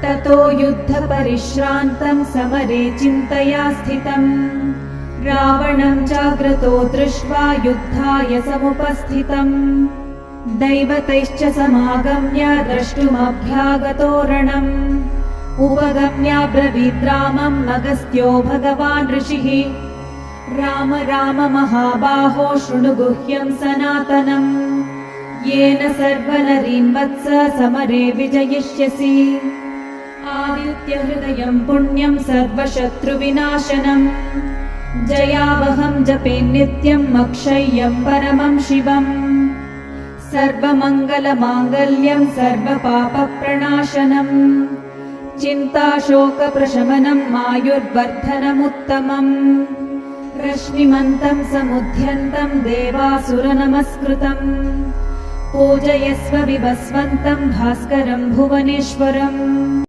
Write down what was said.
ततो युद्धपरिश्रान्तं समरे चिन्तया स्थितम् रावणं जाग्रतो दृष्ट्वा युद्धाय समुपस्थितम् दैवतैश्च समागम्य द्रष्टुमभ्यागतो रणम् उपगम्याब्रवीद् रामम् अगस्त्यो भगवान् ऋषिः राम राम महाबाहो शृणु गुह्यं सनातनम् येन सर्वनरीन् वत्स समरे विजयिष्यसि आदित्यहृदयं पुण्यं सर्वशत्रुविनाशनम् जयावहं जपे नित्यम् अक्षय्यं परमं शिवम् सर्वमङ्गलमाङ्गल्यं सर्वपापप्रणाशनम् चिन्ताशोकप्रशमनम् आयुर्वर्धनमुत्तमम् रश्मिमन्तं समुद्यन्तं देवासुरनमस्कृतम् पूजयस्व विभस्वन्तं भास्करं भुवनेश्वरम्।